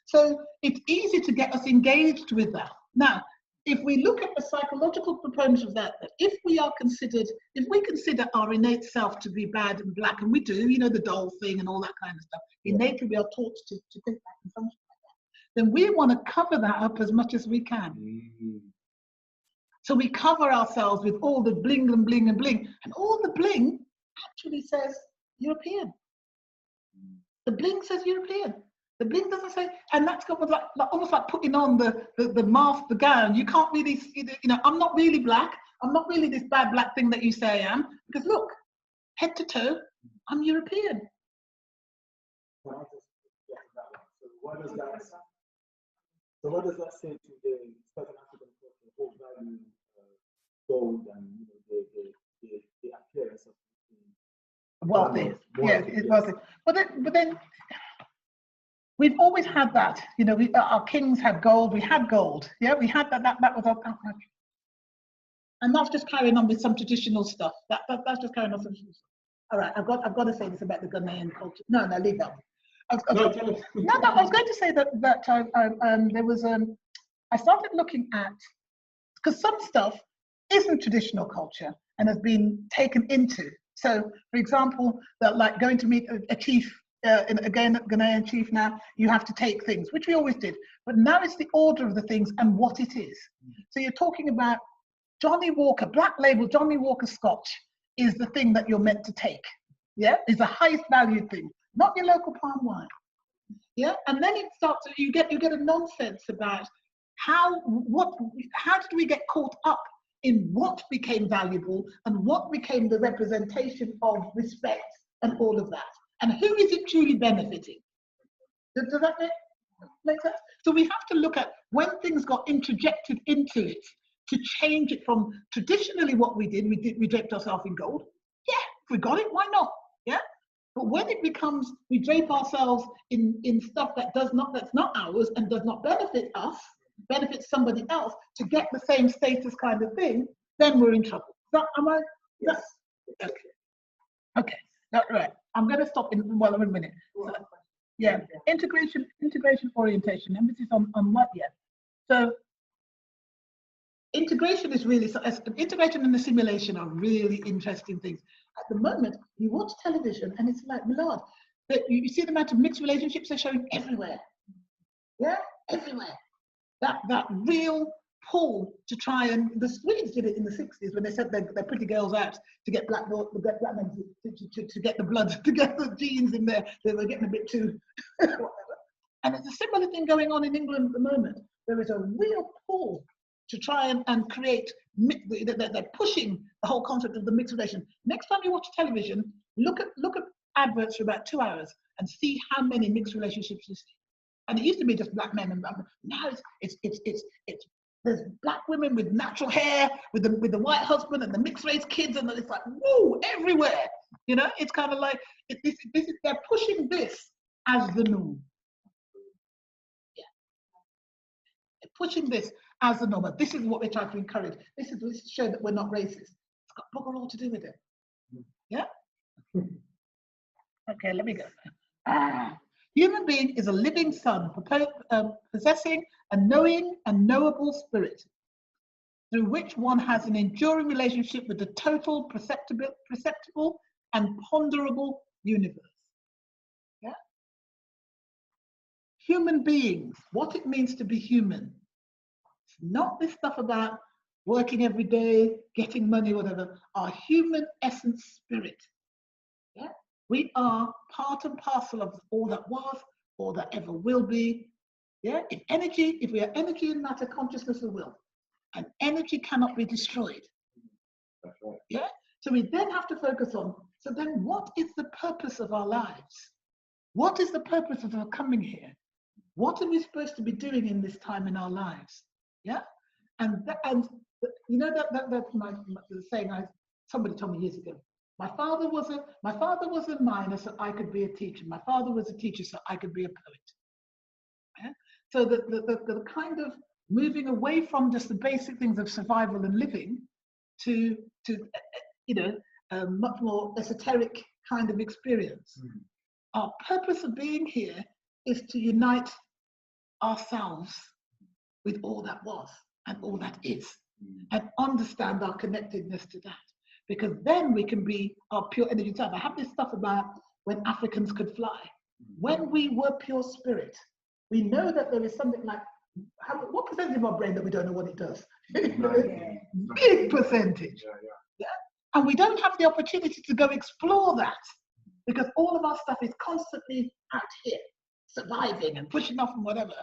So it's easy to get us engaged with that. Now, if we look at the psychological proponents of that, if we consider our innate self to be bad and black, and we do, the doll thing and all that kind of stuff, innately we are taught to think that and function like that, then we want to cover that up as much as we can. Mm-hmm. So we cover ourselves with all the bling and bling and bling, and all the bling actually says European. The bling says European. The bling doesn't say, and that's like almost like putting on the mask, the gown. You can't really, I'm not really black. I'm not really this bad black thing that you say I am. Because look, head to toe, I'm European. So what does that say to the Southern African culture who value gold and the appearance of wealthy? Yes, it's wealthy. But then we've always had that. Our kings had gold. We had gold. Yeah, we had that. That was our. And that's just carrying on with some traditional stuff. That's just carrying on some traditional stuff. All right, I've got to say this about the Ghanaian culture. No, leave that. I was going to say that there was I started looking at, because some stuff isn't traditional culture and has been taken into. So, for example, that like going to meet a chief, again, a Ghanaian chief now, you have to take things, which we always did. But now it's the order of the things and what it is. So you're talking about Johnny Walker, black label Johnny Walker Scotch is the thing that you're meant to take. Yeah, is the highest valued thing, not your local palm wine. Yeah, and then it starts. You get a nonsense about how did we get caught up in what became valuable and what became the representation of respect and all of that, and who is it truly benefiting? Does that make sense? So we have to look at when things got interjected into it to change it from traditionally what we draped ourselves in gold. Yeah, if we got it, why not? Yeah. But when it becomes, we drape ourselves in stuff that's not ours and does not benefit us, benefits somebody else to get the same status kind of thing, then we're in trouble. Yes. Okay. That's right. I'm going to stop in a minute. So, yeah. Integration, orientation, emphasis on what? Yeah. So integration is really, integration and assimilation are really interesting things. At the moment, you watch television and it's like, Lord, you see the amount of mixed relationships they're showing everywhere. Yeah, everywhere. That real pull to try, and the Swedes did it in the 60s when they sent their pretty girls out to get black men to get the blood, to get the genes in there. They were getting a bit too whatever. And there's a similar thing going on in England at the moment. There is a real pull to try and create, they're pushing the whole concept of the mixed relation. Next time you watch television, look at adverts for about 2 hours and see how many mixed relationships you see. And it used to be just black men and now it's there's black women with natural hair, with the white husband and the mixed race kids, and it's like, whoa, everywhere. You know, it's kind of like they're pushing this as the norm. Yeah, they're pushing this as the norm. But this is what we're trying to encourage. This is to show that we're not racist. It's got bugger all to do with it. Yeah. Okay, let me go. Human being is a living son, possessing a knowing and knowable spirit, through which one has an enduring relationship with the total, perceptible and ponderable universe. Yeah? Human beings, what it means to be human. It's not this stuff about working every day, getting money, whatever. Our human essence spirit. Yeah? We are part and parcel of all that was, all that ever will be. Yeah, if we are energy and matter, consciousness and will, and energy cannot be destroyed. That's right. Yeah, so we then have to focus on, so then what is the purpose of our lives? What is the purpose of our coming here? What are we supposed to be doing in this time in our lives? Yeah, and you know that's the saying somebody told me years ago. My father was a miner, so I could be a teacher. My father was a teacher, so I could be a poet. Yeah? So the kind of moving away from just the basic things of survival and living to a much more esoteric kind of experience. Mm-hmm. Our purpose of being here is to unite ourselves with all that was and all that is, and understand our connectedness to that. Because then we can be our pure energy self. I have this stuff about when Africans could fly. When we were pure spirit, we know that there is something like, what percentage of our brain that we don't know what it does? Big percentage. Yeah? And we don't have the opportunity to go explore that, because all of our stuff is constantly out here, surviving and pushing off and whatever.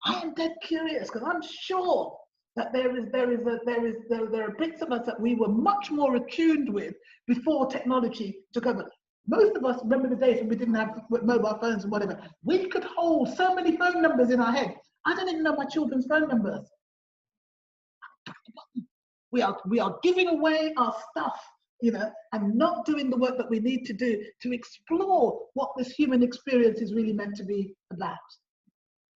I am dead curious, because I'm sure that there are bits of us that we were much more attuned with before technology took over. Most of us remember the days when we didn't have mobile phones and whatever. We could hold so many phone numbers in our head. I don't even know my children's phone numbers. We are giving away our stuff, and not doing the work that we need to do to explore what this human experience is really meant to be about.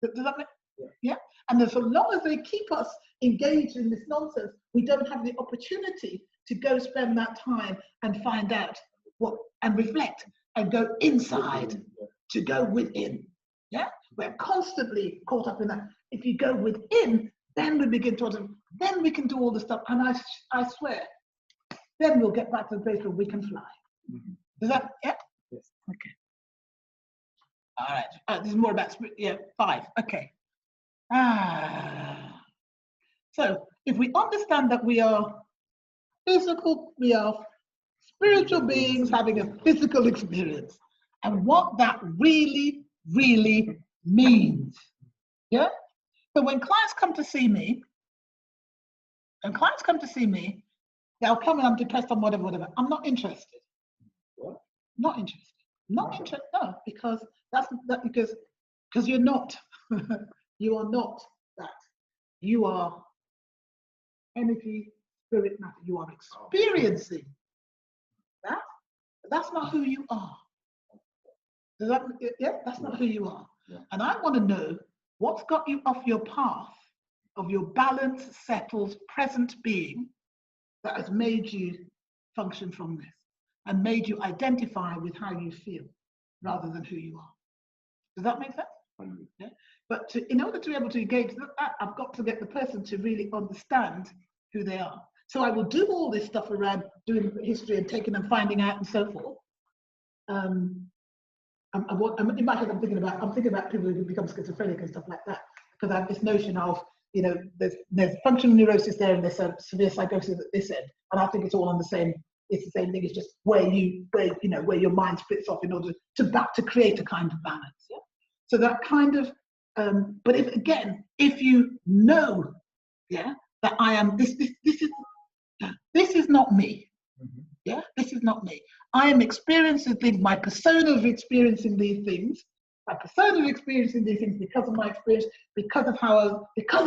Does that make sense? Yeah? And so long as they keep us engaged in this nonsense, we don't have the opportunity to go spend that time and find out and reflect and go inside, to go within. Yeah, we're constantly caught up in that. If you go within, then we begin to, then we can do all the stuff. And I swear, then we'll get back to the place where we can fly. Mm-hmm. Does that? Yeah. Yes. Okay. All right. This is more about 5. Okay. So if we understand that we are spiritual beings having a physical experience, and what that really, really means. Yeah? So when clients come to see me, they'll come and I'm depressed on whatever. I'm not interested. What? Not interested. Not interested. No, because because you're not. You are not that. You are energy, spirit, matter. You are experiencing that. That's not who you are. Does that? Yeah, that's not who you are. Yeah. And I want to know what's got you off your path of your balanced, settled, present being that has made you function from this and made you identify with how you feel rather than who you are. Does that make sense? Yeah? But in order to be able to engage that, I've got to get the person to really understand who they are. So I will do all this stuff around doing history and taking and finding out and so forth. In my head, I'm thinking about people who become schizophrenic and stuff like that. because I have this notion of, there's functional neurosis there and there's a severe psychosis at this end, and I think it's all on the same. It's the same thing. It's just where your mind splits off in order to create a kind of balance. Yeah? So that kind of, but if you know, yeah, that I am this is not me. Yeah, this is not me. I am experiencing things. My persona of experiencing these things. My persona of experiencing these things because of my experience, because of how, because.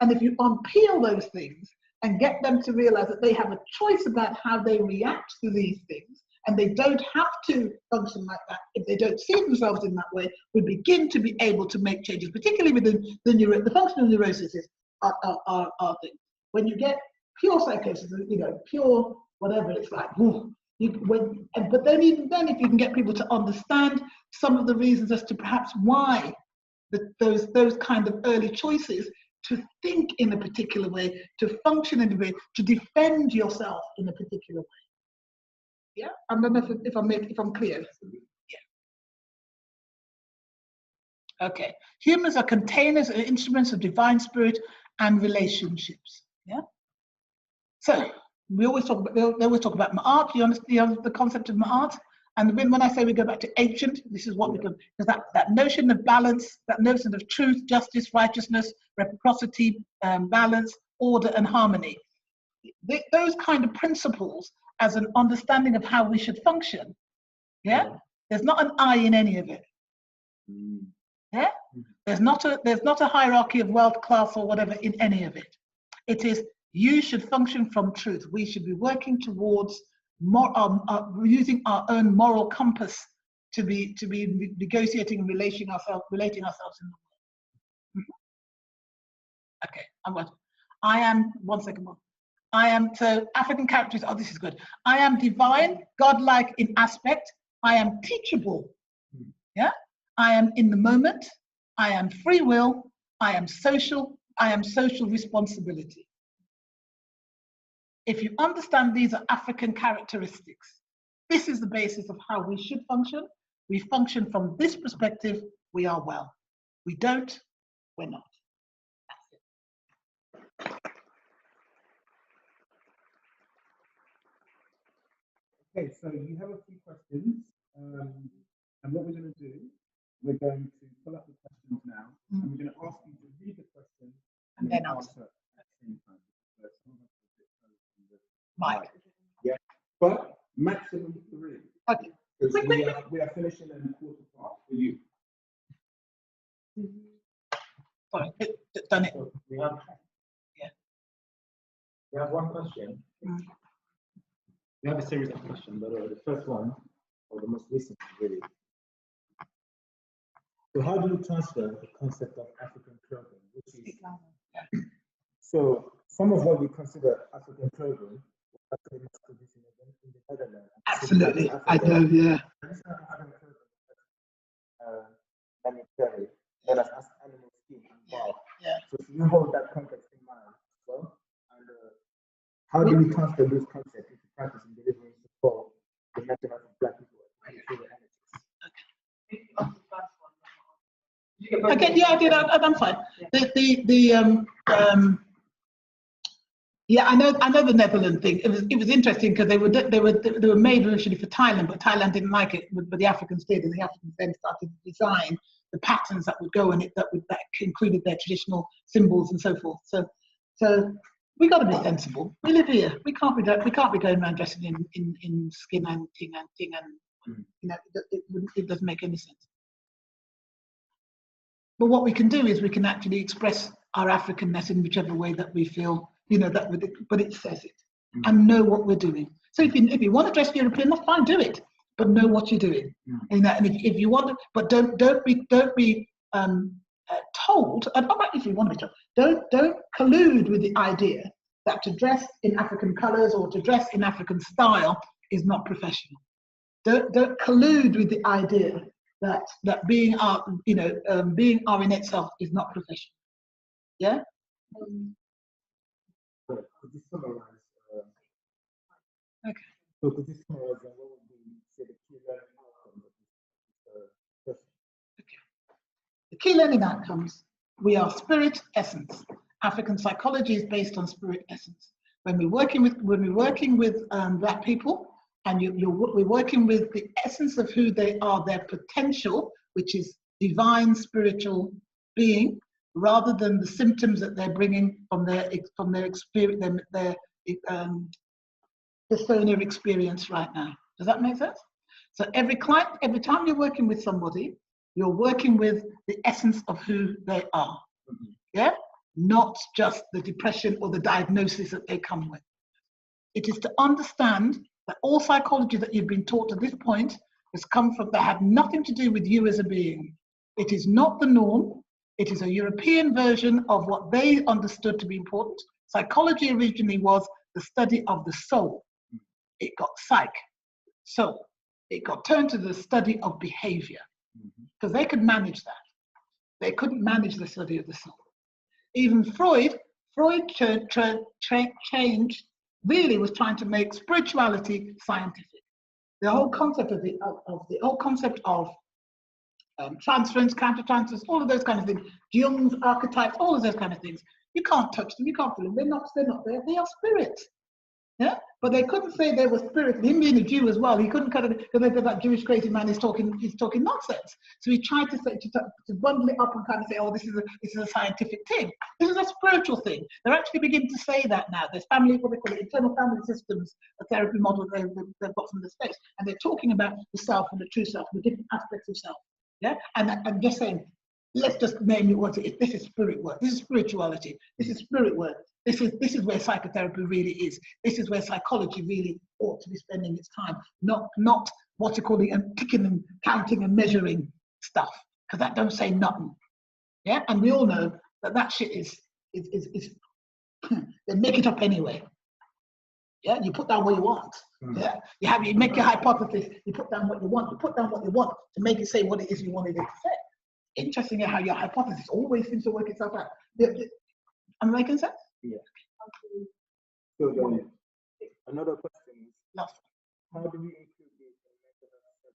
And if you unpeel those things and get them to realize that they have a choice about how they react to these things, and they don't have to function like that if they don't see themselves in that way, we begin to be able to make changes, particularly within the functional neuroses are things. When you get pure psychosis, pure whatever, it's like, but then even then, if you can get people to understand some of the reasons as to perhaps why those kind of early choices, to think in a particular way, to function in a way, to defend yourself in a particular way. Yeah, I don't know if I'm clear. Yeah. Okay. Humans are containers and instruments of divine spirit and relationships. Yeah. So they always talk about ma'at. You understand the concept of ma'at? And when I say we go back to ancient, this is what we can, because that notion of balance, that notion of truth, justice, righteousness, reciprocity, balance, order, and harmony. Those kind of principles as an understanding of how we should function. Yeah, there's not an I in any of it. Yeah, there's not a hierarchy of wealth, class, or whatever in any of it. It is, you should function from truth. We should be working towards using our own moral compass to be negotiating and relating ourselves in the world. Okay, I am, one second more. I am, so African characters, this is good. I am divine, godlike in aspect. I am teachable. Yeah. I am in the moment. I am free will. I am social. I am social responsibility. If you understand these are African characteristics, this is the basis of how we should function. We function from this perspective, we are well. We don't, we're not. That's it. Okay, so you have a few questions, and what we're going to do, we're going to pull up the questions now, and we're going to ask you to read the question and then answer at the same time. Mike. Yeah, but maximum 3. Okay. Because we are finishing in 4:15 for you. Sorry, done it. So we have one question. We have a series of questions, but the first one, or the most recent, really. So how do you transfer the concept of African clothing? So some of what we consider African clothing was actually mass produced in the Netherlands. Absolutely, I know, yeah. Manufacturing, then as animal skin and bark. Yeah. So if you hold that context in mind, well, and how do we transfer those concepts into practice in delivering support the mental health of Black people and feel the energies? Okay, yeah, I did. I'm fine. Yeah, I know the Netherlands thing. It was interesting because they were made originally for Thailand, but Thailand didn't like it, but the Africans did, and the Africans then started to design the patterns that would go in it that included their traditional symbols and so forth. So we got to be sensible. We live here. We can't be going around dressing in skin and ting and it doesn't make any sense. But what we can do is we can actually express our Africanness in whichever way that we feel, but it says it, and know what we're doing. So if you want to dress European, that's fine, do it, but know what you're doing. And if you want to, but don't be told. And if you want to be told, don't collude with the idea that to dress in African colours or to dress in African style is not professional. Don't collude with the idea that being art, being art in itself is not professional. Yeah. Could you summarize? Okay. So could you summarize what would be, say, the key learning outcome of this session? Okay. The key learning outcomes. We are spirit essence. African psychology is based on spirit essence. When we're working with Black people, and we're working with the essence of who they are, their potential, which is divine spiritual being, rather than the symptoms that they're bringing from their experience, their persona experience right now. Does that make sense? So every time you're working with somebody, you're working with the essence of who they are. Yeah, not just the depression or the diagnosis that they come with. It is to understand that all psychology that you've been taught to this point has come from, that have nothing to do with you as a being. It is not the norm. It is a European version of what they understood to be important. Psychology originally was the study of the soul. It got psych, soul. It got turned to the study of behavior, because they could manage that. They couldn't manage the study of the soul. Even Freud changed, really was trying to make spirituality scientific. The whole concept of transference, countertransference, all of those kind of things, Jung's archetypes, all of those kind of things. You can't touch them, you can't feel them. They're not there. They are spirits. Yeah, but they couldn't say they were spirits. Him being a Jew as well, he couldn't kind of, because they said that Jewish crazy man is talking nonsense. So he tried to bundle it up and kind of say, oh, this is a scientific thing. This is a spiritual thing. They're actually beginning to say that now. There's family, what they call it, internal family systems, a therapy model they've got from the States, and they're talking about the self and the true self, the different aspects of self. Yeah, and just saying, let's just name it what it is. This is spirit work. This is spirituality. This is spirit work. This is where psychotherapy really is. This is where psychology really ought to be spending its time, not what you call it, ticking and counting and measuring stuff, because that don't say nothing. Yeah, and we all know that shit is they make it up anyway. Yeah, you put down what you want. Yeah, you make your hypothesis. You put down what you want. You put down what you want to make it say what it is you wanted it to say. Interesting how your hypothesis always seems to work itself out. Am I making sense? Yeah. So then, another question is, how do we include this in mental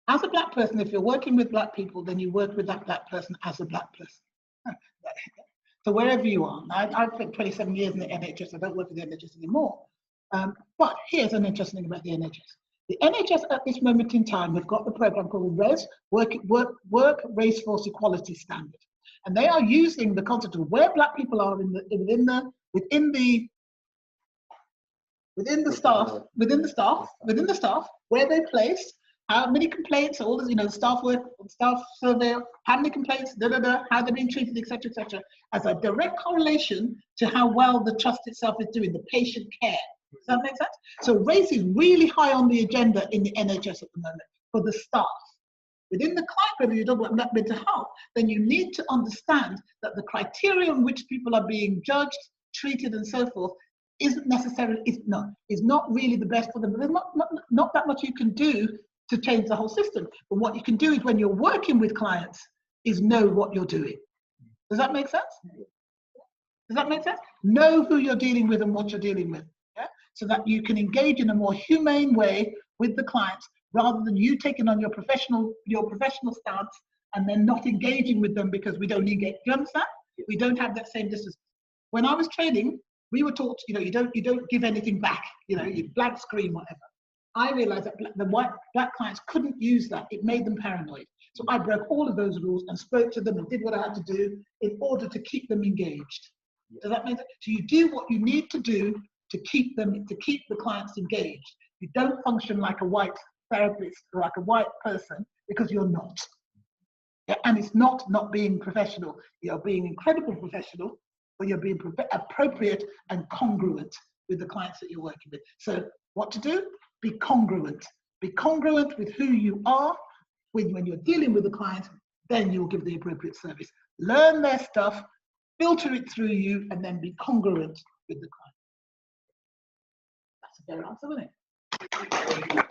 health? As a Black person, if you're working with Black people, then you work with that Black person as a Black person. So wherever you are, I've spent 27 years in the NHS. I don't work with the NHS anymore. But here's an interesting thing about the NHS. The NHS at this moment in time, we've got the program called Work Race Force Equality Standard. And they are using the concept of where Black people are within the staff, where they're placed, how many complaints, all this, staff survey, how many complaints, how they're being treated, etc., as a direct correlation to how well the trust itself is doing, the patient care. Does that make sense? So race is really high on the agenda in the NHS at the moment for the staff. Within the client, whether you're talking about mental health, then you need to understand that the criteria in which people are being judged, treated, and so forth isn't necessarily, is not really the best for them. There's not that much you can do to change the whole system. But what you can do is, when you're working with clients, is know what you're doing. Does that make sense? Does that make sense? Know who you're dealing with and what you're dealing with. Yeah? So that you can engage in a more humane way with the clients, rather than you taking on your professional stance and then not engaging with them because we don't engage. Do you understand? We don't have that same distance. When I was training, we were taught, you don't give anything back. You blank screen, whatever. I realized that the Black clients couldn't use that. It made them paranoid. So I broke all of those rules and spoke to them and did what I had to do in order to keep them engaged. Does that make sense? So you do what you need to do to keep the clients engaged. You don't function like a white therapist or like a white person, because you're not. Yeah, and it's not being professional. You're being incredibly professional, but you're being appropriate and congruent with the clients that you're working with. So what to do? Be congruent. Be congruent with who you are. When you're dealing with the client, then you'll give the appropriate service. Learn their stuff, filter it through you, and then be congruent with the client. That's a fair answer, isn't it?